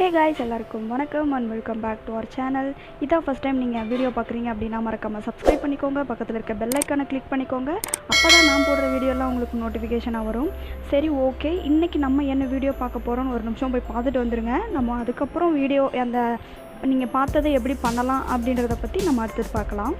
Hey guys, எல்லாருக்கும் வணக்கம் and welcome back to our channel. இதான் ஃபர்ஸ்ட் டைம் நீங்கள் வீடியோ பார்க்குறீங்க அப்படின்னா மறக்காமல் சப்ஸ்கிரைப் பண்ணிக்கோங்க. பக்கத்தில் இருக்க பெல் ஐக்கானை கிளிக் பண்ணிக்கோங்க. அப்போ தான் நான் போடுற வீடியோலாம் உங்களுக்கு நோட்டிஃபிகேஷனாக வரும். சரி, ஓகே, இன்றைக்கி நம்ம என்ன வீடியோ பார்க்க போகிறோன்னு ஒரு நிமிஷம் போய் பார்த்துட்டு வந்துடுங்க. நம்ம அதுக்கப்புறம் வீடியோ அந்த நீங்கள் பார்த்ததை எப்படி பண்ணலாம் அப்படின்றத பற்றி நம்ம அடுத்தது பார்க்கலாம்.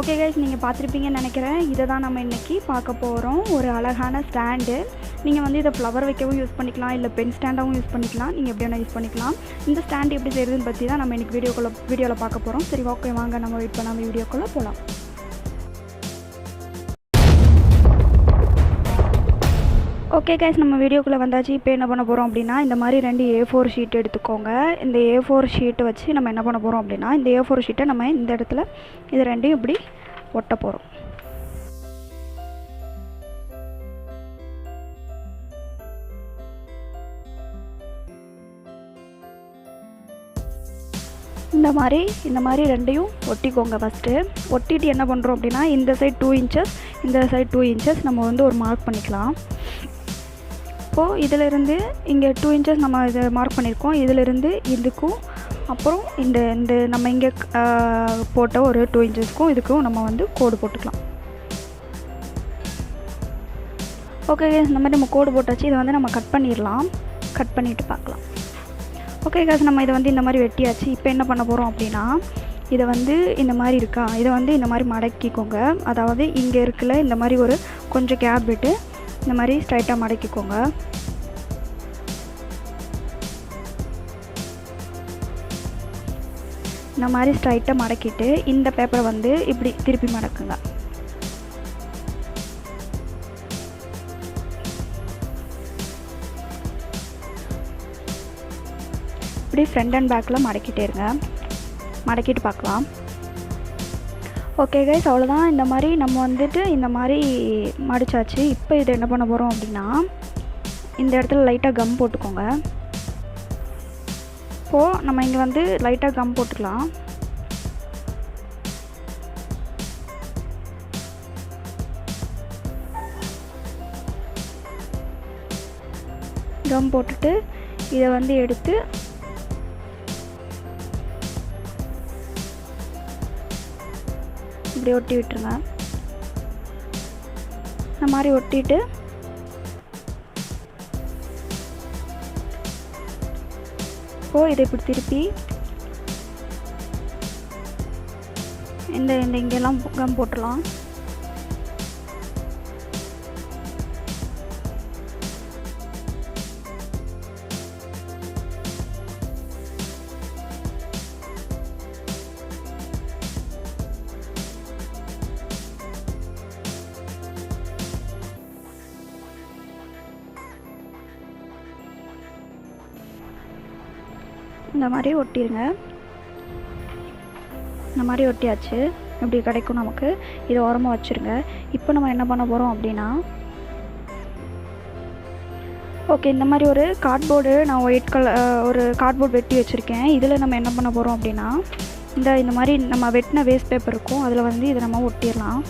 ஓகே கைஸ், நீங்கள் பார்த்துருப்பீங்கன்னு நினைக்கிறேன். இதை தான் நம்ம இன்றைக்கி பார்க்க போகிறோம். ஒரு அழகான ஸ்டாண்டு. நீங்கள் வந்து இதை ஃப்ளவர் வைக்கவும் யூஸ் பண்ணிக்கலாம், இல்லை பென் ஸ்டாண்டாகவும் யூஸ் பண்ணிக்கலாம். நீங்கள் எப்படி வேணால் யூஸ் பண்ணிக்கலாம். இந்த ஸ்டாண்டு எப்படி செய்யுதுன்னு பற்றி தான் நம்ம இன்றைக்கி வீடியோவில் பார்க்க போகிறோம். சரி, ஓகே, வாங்க நம்ம வெயிட் பண்ணாமல் வீடியோக்குள்ளே போகலாம். ஓகே கைஸ், நம்ம வீடியோக்குள்ளே வந்தாச்சு. இப்போ என்ன பண்ண போகிறோம் அப்படின்னா, இந்த மாதிரி 2 A4 ஷீட் எடுத்துக்கோங்க. இந்த A4 ஷீட்டை வச்சு நம்ம என்ன பண்ண போகிறோம் அப்படின்னா, இந்த A4 ஷீட்டை நம்ம இந்த இடத்துல இது ரெண்டையும் இப்படி ஒட்ட போகிறோம். இந்த மாதிரி ரெண்டையும் ஒட்டிக்கோங்க. ஃபஸ்ட்டு ஒட்டிட்டு என்ன பண்ணுறோம் அப்படின்னா, இந்த சைட் 2 இன்ச்சஸ், இந்த சைட் 2 இன்ச்சஸ் நம்ம வந்து ஒரு மார்க் பண்ணிக்கலாம். இப்போது இதிலிருந்து இங்கே 2 இன்ச்சஸ் நம்ம இதை மார்க் பண்ணியிருக்கோம். இதிலிருந்து இதுக்கும் அப்புறம் இந்த இந்த நம்ம இங்கே போட்ட ஒரு 2 இன்ச்சஸ்க்கும் இதுக்கும் நம்ம வந்து கோடு போட்டுக்கலாம். ஓகே, இந்த மாதிரி நம்ம கோடு போட்டாச்சு. இதை வந்து நம்ம கட் பண்ணிடலாம். கட் பண்ணிவிட்டு பார்க்கலாம். ஓகே காசு, நம்ம இதை வந்து இந்த மாதிரி வெட்டியாச்சு. இப்போ என்ன பண்ண போகிறோம் அப்படின்னா, இதை வந்து இந்த மாதிரி இருக்கா, இதை வந்து இந்த மாதிரி மடக்கிக்கோங்க. அதாவது இங்கே இருக்குல்ல, இந்த மாதிரி ஒரு கொஞ்சம் கேப் விட்டு இந்த மாதிரி ஸ்ட்ரைட்டாக மடக்கிக்கோங்க. இந்த மாதிரி ஸ்ட்ரைட்டாக மடக்கிட்டு இந்த பேப்பரை வந்து இப்படி திருப்பி மடக்குங்க. இப்படி ஃப்ரண்ட் அண்ட் பேக்கில் மடக்கிட்டே இருங்க. மடக்கிட்டு பார்க்கலாம். ஓகே கைஸ், அவ்வளோதான். இந்த மாதிரி நம்ம வந்துட்டு இந்த மாதிரி மடிச்சாச்சு. இப்போ இதை என்ன பண்ண போகிறோம் அப்படின்னா, இந்த இடத்துல லைட்டாக கம் போட்டுக்கோங்க. இப்போது நம்ம இங்கே வந்து லைட்டாக கம் போட்டுக்கலாம். கம் போட்டுட்டு இதை வந்து எடுத்து இப்படி ஒட்டி விட்டுருங்க. இந்த மாதிரி ஒட்டிட்டு இப்போது இதை இப்படி திருப்பி இந்த இங்கெல்லாம் கம் போட்டுடலாம். இந்த மாதிரி ஒட்டிடுங்க. இந்த மாதிரி ஒட்டியாச்சு. இப்படி கிடைக்கும் நமக்கு. இதை ஓரமாக வச்சுருங்க. இப்போ நம்ம என்ன பண்ண போகிறோம் அப்படின்னா, ஓகே, இந்த மாதிரி ஒரு கார்ட்போர்டு நான் ஒயிட் கலர் ஒரு கார்ட்போர்ட் வெட்டி வச்சுருக்கேன். இதில் நம்ம என்ன பண்ண போகிறோம் அப்படின்னா, இந்த மாதிரி நம்ம வெட்டின வேஸ்ட் பேப்பர் இருக்கும், அதில் வந்து இதை நம்ம ஒட்டிடலாம்.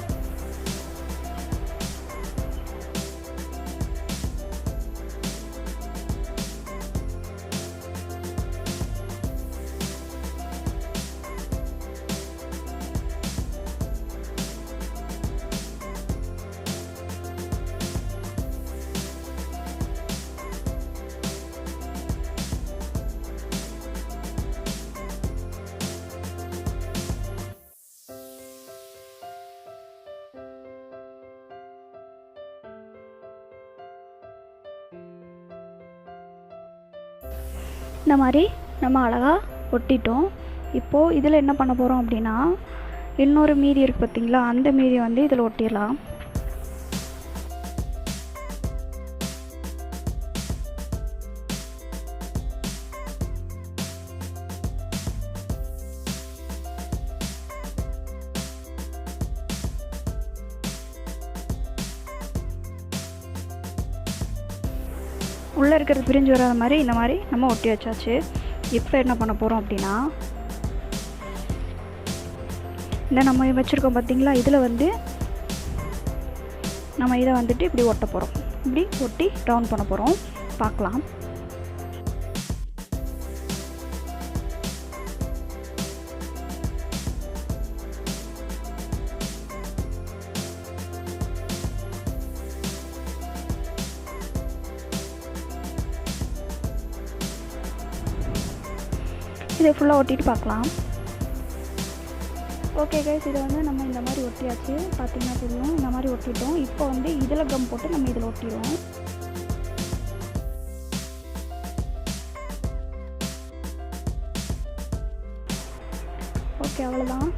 இந்த மாதிரி நம்ம அழகாக ஒட்டிட்டோம். இப்போது இதில் என்ன பண்ண போகிறோம் அப்படின்னா, இன்னொரு மீதி இருக்குது பார்த்திங்களா, அந்த மீதி வந்து இதில் ஒட்டிடலாம். உள்ளே இருக்கிறது பிரிஞ்சு வராத மாதிரி இந்த மாதிரி நம்ம ஒட்டி வச்சாச்சு. இப்போ என்ன பண்ண போகிறோம் அப்படின்னா, இந்த நம்ம வச்சுருக்கோம் பார்த்திங்களா, இதில் வந்து நம்ம இதை வந்துட்டு இப்படி ஒட்ட போகிறோம். இப்படி ஒட்டி ரவுண்ட் பண்ண போகிறோம். பார்க்கலாம். இதை ஃபுல்லாக ஒட்டிட்டு பார்க்கலாம். ஓகே கைஸ், இதை வந்து நம்ம இந்த மாதிரி ஒட்டியாச்சு. பார்த்திங்கன்னா தெரியும், இந்த மாதிரி ஒட்டிட்டோம். இப்போ வந்து இதில் கம் போட்டு நம்ம இதில் ஒட்டிடுவோம். ஓகே, அவ்வளோதான்.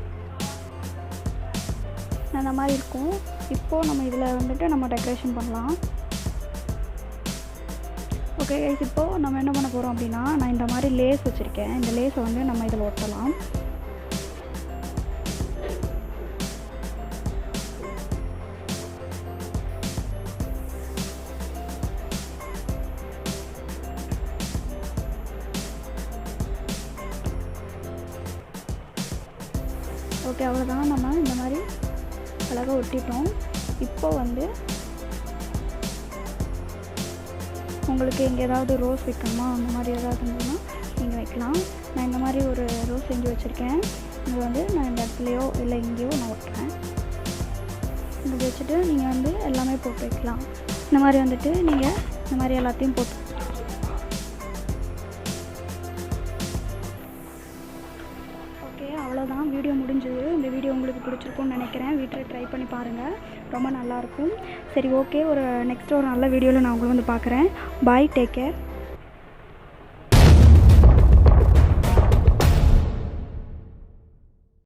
அந்த மாதிரி இருக்கும். இப்போது நம்ம இதில் வந்துட்டு நம்ம டெக்கரேஷன் பண்ணலாம். ஓகே கைஸ், இப்போது நம்ம என்ன பண்ண போகிறோம் அப்படின்னா, நான் இந்த மாதிரி லேஸ் வச்சுருக்கேன். இந்த லேஸை வந்து நம்ம இதில் ஒட்டலாம். ஓகே, அவ்வளோதான். நம்ம இந்த மாதிரி அழகாக ஒட்டிட்டோம். இப்போ வந்து உங்களுக்கு இங்கே ஏதாவது ரோஸ் வைக்கணுமா, அந்த மாதிரி ஏதாவது இருந்ததுன்னா நீங்கள் வைக்கலாம். நான் இந்த மாதிரி ஒரு ரோஸ் செஞ்சு வச்சுருக்கேன். இது வந்து நான் இந்த இடத்துலையோ இல்லை இங்கேயோ நான் ஒட்டுறேன். இப்படி வச்சுட்டு நீங்கள் வந்து எல்லாமே போட்டு வைக்கலாம். இந்த மாதிரி வந்துட்டு நீங்கள் இந்த மாதிரி எல்லாத்தையும் போட்டு. ஓகே, அவ்வளோதான். வீடியோ முடிஞ்சது. இந்த வீடியோ உங்களுக்கு பிடிச்சிருக்கும்னு நினைக்கிறேன். வீட்டில் ட்ரை பண்ணி பாருங்கள், ரொம்ப நல்லாயிருக்கும். சரி, ஓகே, நெக்ஸ்ட் ஒரு நல்ல வீடியோவில் நான் உங்களை வந்து பார்க்குறேன். பாய், டேக் கேர்.